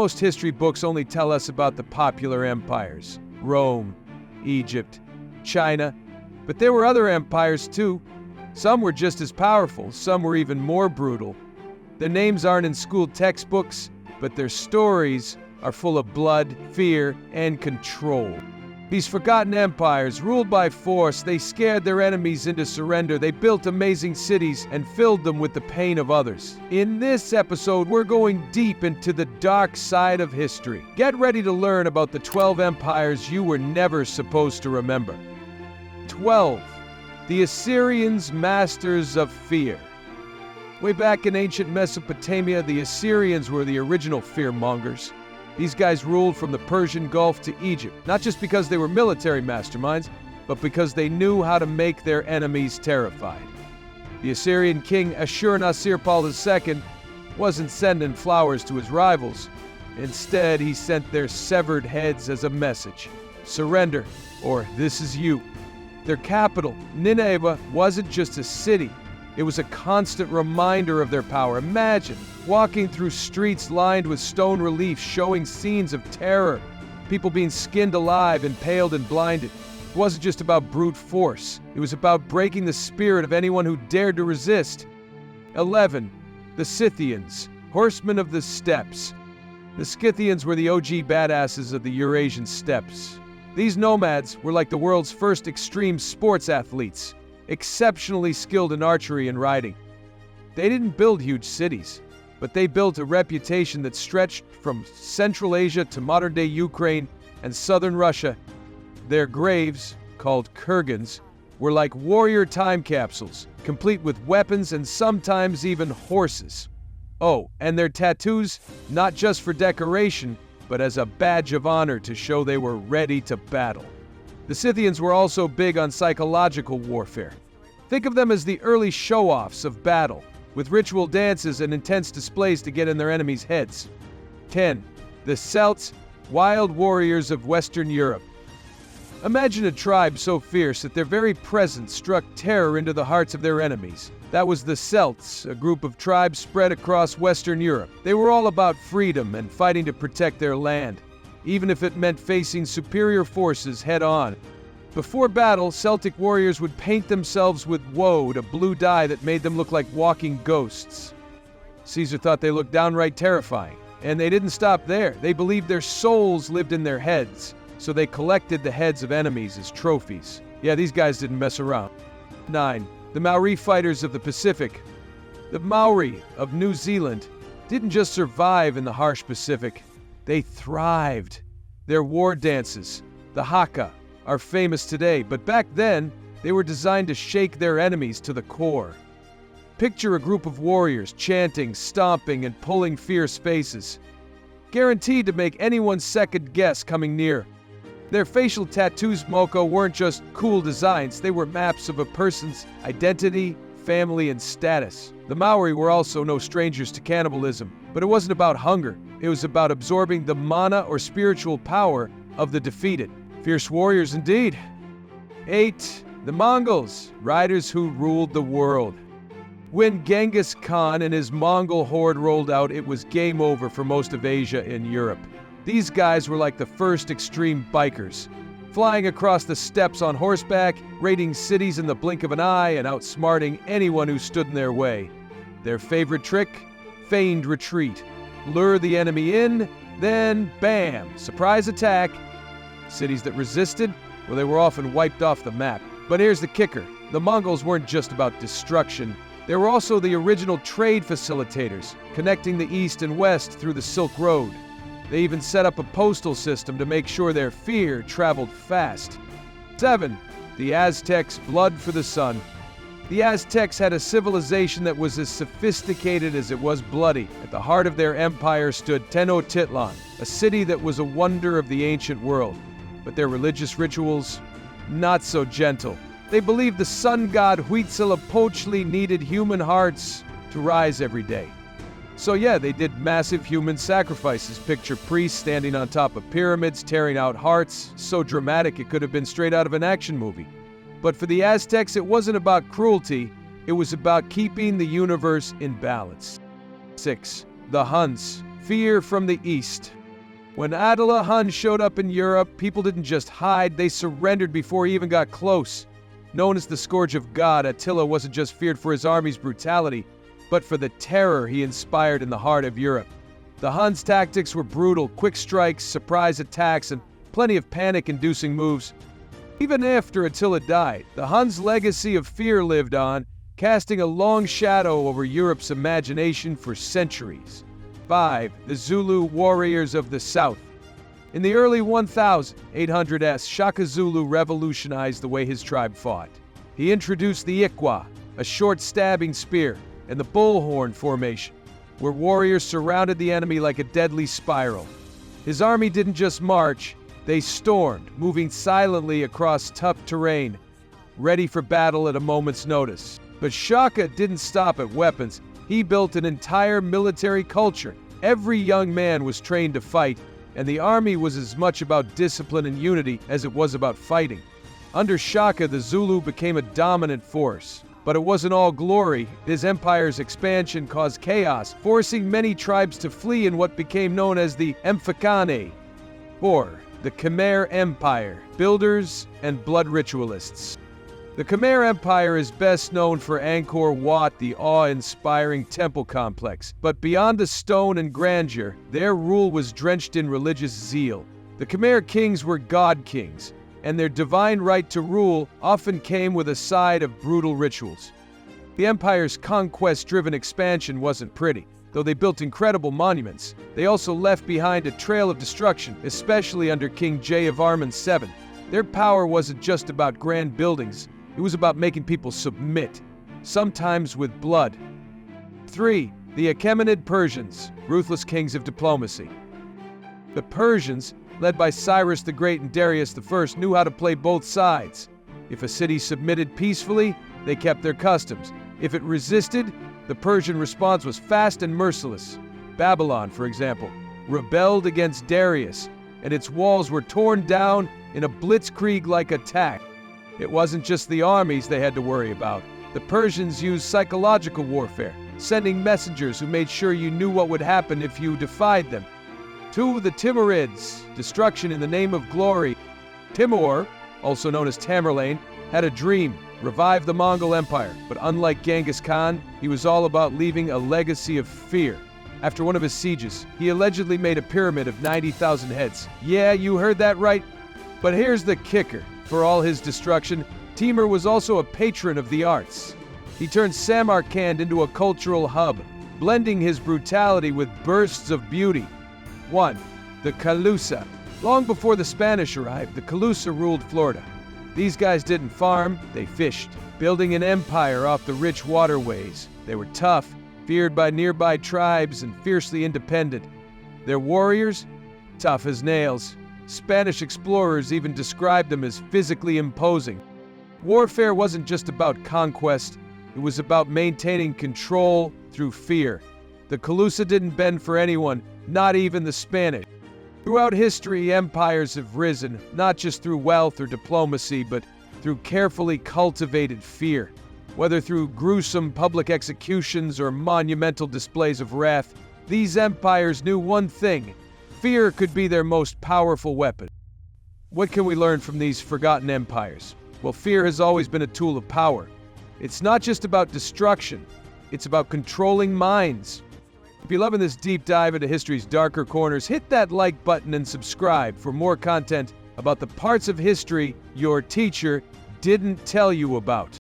Most history books only tell us about the popular empires: Rome, Egypt, China. But there were other empires too. Some were just as powerful, some were even more brutal. Their names aren't in school textbooks, but their stories are full of blood, fear, and control. These forgotten empires, ruled by force, they scared their enemies into surrender. They built amazing cities and filled them with the pain of others. In this episode, we're going deep into the dark side of history. Get ready to learn about the 12 empires you were never supposed to remember. 12. The Assyrians, masters of fear. Way back in ancient Mesopotamia, the Assyrians were the original fearmongers. These guys ruled from the Persian Gulf to Egypt, not just because they were military masterminds, but because they knew how to make their enemies terrified. The Assyrian king Ashur-nasir-pal II wasn't sending flowers to his rivals. Instead, he sent their severed heads as a message: surrender, or this is you. Their capital, Nineveh, wasn't just a city. It was a constant reminder of their power. Imagine walking through streets lined with stone reliefs showing scenes of terror, people being skinned alive, impaled, and blinded. It wasn't just about brute force. It was about breaking the spirit of anyone who dared to resist. 11. The Cythians, horsemen of the steppes. The Scythians were the OG badasses of the Eurasian steppes. These nomads were like the world's first extreme sports athletes, exceptionally skilled in archery and riding. They didn't build huge cities, but they built a reputation that stretched from Central Asia to modern-day Ukraine and southern Russia. Their graves, called kurgans, were like warrior time capsules, complete with weapons and sometimes even horses. Oh, and their tattoos, not just for decoration, but as a badge of honor to show they were ready to battle. The Scythians were also big on psychological warfare. Think of them as the early show-offs of battle, with ritual dances and intense displays to get in their enemies' heads. 10. The Selts, wild warriors of Western Europe. Imagine a tribe so fierce that their very presence struck terror into the hearts of their enemies. That was the Celts, a group of tribes spread across Western Europe. They were all about freedom and fighting to protect their land, even if it meant facing superior forces head-on. Before battle, Celtic warriors would paint themselves with woad, a blue dye that made them look like walking ghosts. Caesar thought they looked downright terrifying, and they didn't stop there. They believed their souls lived in their heads, so they collected the heads of enemies as trophies. Yeah, these guys didn't mess around. 9. The Maori fighters of the Pacific. The Maori of New Zealand didn't just survive in the harsh Pacific, they thrived. Their war dances, the haka, are famous today, but back then, they were designed to shake their enemies to the core. Picture a group of warriors chanting, stomping, and pulling fierce faces, guaranteed to make anyone second guess coming near. Their facial tattoos, Moko, weren't just cool designs, they were maps of a person's identity, family, and status. The Maori were also no strangers to cannibalism, but it wasn't about hunger. It was about absorbing the mana or spiritual power of the defeated. Fierce warriors indeed. 8. The Mongols, riders who ruled the world. When Genghis Khan and his Mongol horde rolled out, it was game over for most of Asia and Europe. These guys were like the first extreme bikers, flying across the steppes on horseback, raiding cities in the blink of an eye, and outsmarting anyone who stood in their way. Their favorite trick? Feigned retreat. Lure the enemy in, then bam, surprise attack. Cities that resisted, well, they were often wiped off the map. But here's the kicker. The Mongols weren't just about destruction. They were also the original trade facilitators, connecting the East and West through the Silk Road. They even set up a postal system to make sure their fear traveled fast. 7. The Aztecs, blood for the sun. The Aztecs had a civilization that was as sophisticated as it was bloody. At the heart of their empire stood Tenochtitlan, a city that was a wonder of the ancient world. But their religious rituals, not so gentle. They believed the sun god Huitzilopochtli needed human hearts to rise every day. So yeah, they did massive human sacrifices. Picture priests standing on top of pyramids, tearing out hearts. So dramatic it could have been straight out of an action movie. But for the Aztecs, it wasn't about cruelty. It was about keeping the universe in balance. 6. The Huns, Fear from the east. When Attila Hun showed up in Europe, people didn't just hide, they surrendered before he even got close. Known as the Scourge of God, Attila wasn't just feared for his army's brutality, but for the terror he inspired in the heart of Europe. The Huns' tactics were brutal: quick strikes, surprise attacks, and plenty of panic-inducing moves. Even after Attila died, the Huns' legacy of fear lived on, casting a long shadow over Europe's imagination for centuries. 5. The Zulu warriors of the South. In the early 1800s, Shaka Zulu revolutionized the way his tribe fought. He introduced the Ikwa, a short stabbing spear, and the bullhorn formation, where warriors surrounded the enemy like a deadly spiral. His army didn't just march, they stormed, moving silently across tough terrain, ready for battle at a moment's notice. But Shaka didn't stop at weapons. He built an entire military culture. Every young man was trained to fight, and the army was as much about discipline and unity as it was about fighting. Under Shaka, the Zulu became a dominant force. But it wasn't all glory. His empire's expansion caused chaos, forcing many tribes to flee in what became known as the Mfakane. 4. The Camair Empire, builders and blood ritualists. The Camair Empire is best known for Angkor Wat, the awe-inspiring temple complex. But beyond the stone and grandeur, their rule was drenched in religious zeal. The Khmer kings were god kings, and their divine right to rule often came with a side of brutal rituals. The empire's conquest-driven expansion wasn't pretty. Though they built incredible monuments, they also left behind a trail of destruction, especially under King Jayavarman VII. Their power wasn't just about grand buildings, it was about making people submit, sometimes with blood. 3. The Akeminid Persians, ruthless kings of diplomacy. The Persians, led by Cyrus the Great and Darius I, knew how to play both sides. If a city submitted peacefully, they kept their customs. If it resisted, the Persian response was fast and merciless. Babylon, for example, rebelled against Darius, and its walls were torn down in a blitzkrieg-like attack. It wasn't just the armies they had to worry about. The Persians used psychological warfare, sending messengers who made sure you knew what would happen if you defied them. 2. The Timurids, destruction in the name of glory. Timur, also known as Tamerlane, had a dream: revive the Mongol Empire. But unlike Genghis Khan, he was all about leaving a legacy of fear. After one of his sieges, he allegedly made a pyramid of 90,000 heads. Yeah, you heard that right. But here's the kicker. For all his destruction, Timur was also a patron of the arts. He turned Samarkand into a cultural hub, blending his brutality with bursts of beauty. 1. The Kousa. Long before the Spanish arrived, the Kousa ruled Florida. These guys didn't farm, they fished, building an empire off the rich waterways. They were tough, feared by nearby tribes, and fiercely independent. Their warriors? Tough as nails. Spanish explorers even described them as physically imposing. Warfare wasn't just about conquest, it was about maintaining control through fear. The Kousa didn't bend for anyone, not even the Spanish. Throughout history, empires have risen, not just through wealth or diplomacy, but through carefully cultivated fear. Whether through gruesome public executions or monumental displays of wrath, these empires knew one thing: fear could be their most powerful weapon. What can we learn from these forgotten empires? Well, fear has always been a tool of power. It's not just about destruction, it's about controlling minds. If you're loving this deep dive into history's darker corners, hit that like button and subscribe for more content about the parts of history your teacher didn't tell you about.